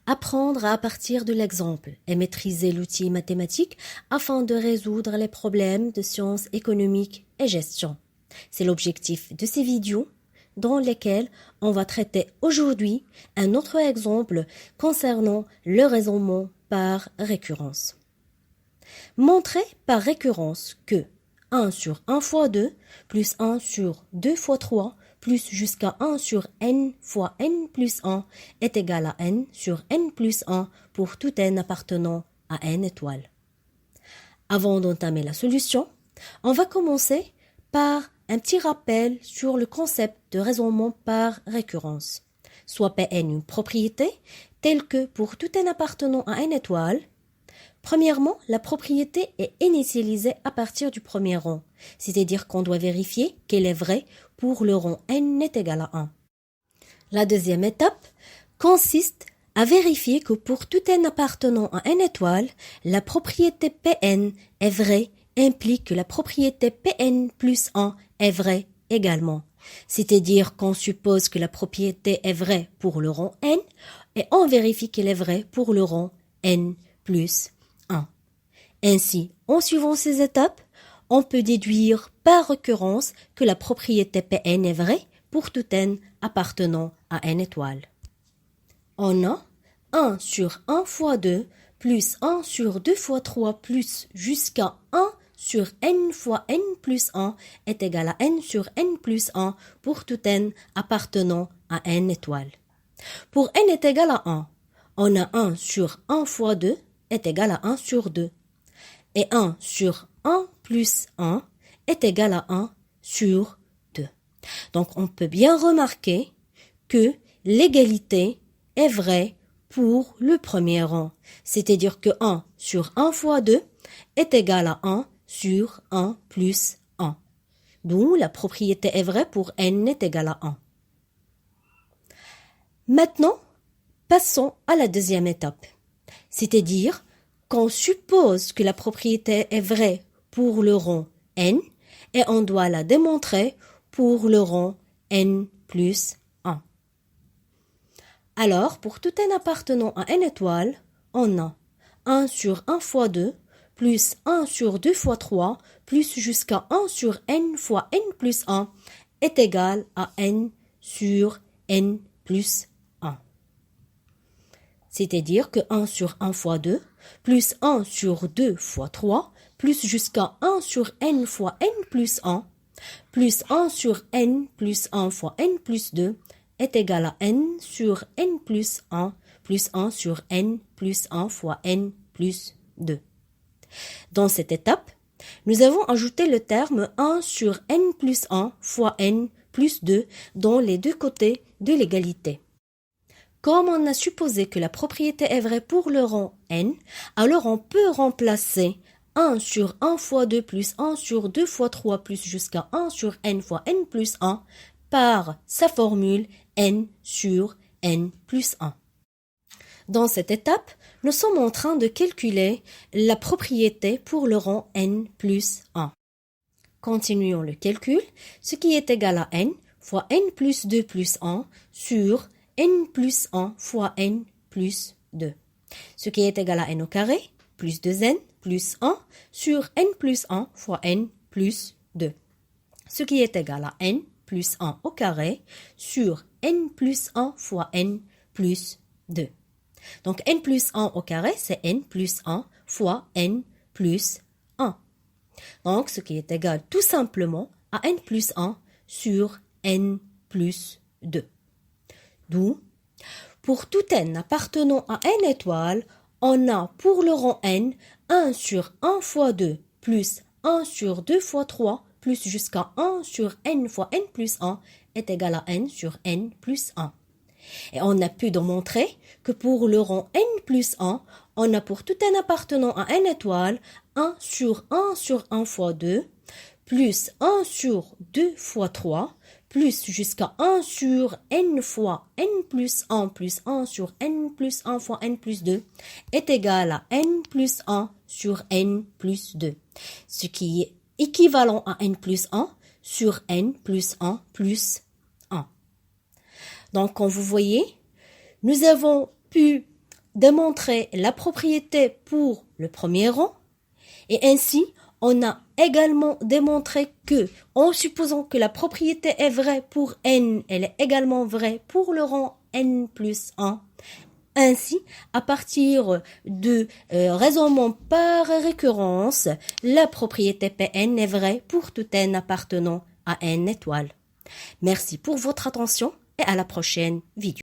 apprendre à partir de l'exemple et maîtriser l'outil mathématique afin de résoudre les problèmes de sciences économiques et gestion. C'est l'objectif de ces vidéos dans lesquelles on va traiter aujourd'hui un autre exemple concernant le raisonnement par récurrence. Montrer par récurrence que 1 sur 1 fois 2 plus 1 sur 2 fois 3 plus jusqu'à 1 sur n fois n plus 1 est égal à n sur n plus 1 pour tout n appartenant à n étoiles. Avant d'entamer la solution, on va commencer par un petit rappel sur le concept de raisonnement par récurrence. Soit Pn une propriété telle que pour tout n appartenant à n étoiles, premièrement, la propriété est initialisée à partir du premier rang, c'est-à-dire qu'on doit vérifier qu'elle est vraie pour le rang n est égal à 1. La deuxième étape consiste à vérifier que pour tout n appartenant à n étoile, la propriété Pn est vraie implique que la propriété Pn plus 1 est vraie également. C'est-à-dire qu'on suppose que la propriété est vraie pour le rang n et on vérifie qu'elle est vraie pour le rang n plus 1. Ainsi, en suivant ces étapes, on peut déduire par récurrence que la propriété Pn est vraie pour tout n appartenant à n étoile. On a 1 sur 1 fois 2 plus 1 sur 2 fois 3 plus jusqu'à 1 sur n fois n plus 1 est égal à n sur n plus 1 pour tout n appartenant à n étoiles. Pour n est égal à 1, on a 1 sur 1 fois 2 est égal à 1 sur 2. Et 1 sur 1 plus 1 est égal à 1 sur 2. Donc on peut bien remarquer que l'égalité est vraie pour le premier rang. C'est-à-dire que 1 sur 1 fois 2 est égal à 1 sur 1 plus 1. D'où la propriété est vraie pour n est égal à 1. Maintenant, passons à la deuxième étape. C'est-à-dire qu'on suppose que la propriété est vraie pour le rang n et on doit la démontrer pour le rang n plus 1. Alors, pour tout n appartenant à n étoile, on a 1 sur 1 fois 2 plus 1 sur 2 fois 3 plus jusqu'à 1 sur n fois n plus 1 est égal à n sur n plus 1. C'est-à-dire que 1 sur 1 fois 2 plus 1 sur 2 fois 3 plus jusqu'à 1 sur n fois n plus 1 plus 1 sur n plus 1 fois n plus 2 est égal à n sur n plus 1 sur n plus 1 fois n plus 2. Dans cette étape, nous avons ajouté le terme 1 sur n plus 1 fois n plus 2 dans les deux côtés de l'égalité. Comme on a supposé que la propriété est vraie pour le rang n, alors on peut remplacer 1 sur 1 fois 2 plus 1 sur 2 fois 3 plus jusqu'à 1 sur n fois n plus 1 par sa formule n sur n plus 1. Dans cette étape, nous sommes en train de calculer la propriété pour le rang n plus 1. Continuons le calcul, ce qui est égal à n fois n plus 2 plus 1 sur n plus 1 fois n plus 2. Ce qui est égal à n au carré plus 2n plus 1 sur n plus 1 fois n plus 2. Ce qui est égal à n plus 1 au carré sur n plus 1 fois n plus 2. Donc n plus 1 au carré, c'est n plus 1 fois n plus 1. Donc ce qui est égal tout simplement à n plus 1 sur n plus 2. D'où, pour tout n appartenant à n étoiles, on a pour le rang n 1 sur 1 fois 2 plus 1 sur 2 fois 3 plus jusqu'à 1 sur n fois n plus 1 est égal à n sur n plus 1. Et on a pu démontrer que pour le rang n plus 1, on a pour tout n appartenant à n étoile 1 sur 1 fois 2 plus 1 sur 2 fois 3 plus jusqu'à 1 sur n fois n plus 1 sur n plus 1 fois n plus 2 est égal à n plus 1 sur n plus 2, ce qui est équivalent à n plus 1 sur n plus 1 plus 1. Donc, comme vous voyez, nous avons pu démontré la propriété pour le premier rang et ainsi on a également démontré que, en supposant que la propriété est vraie pour n, elle est également vraie pour le rang n plus 1. Ainsi, à partir de raisonnement par récurrence, la propriété Pn est vraie pour tout n appartenant à n étoiles. Merci pour votre attention et à la prochaine vidéo.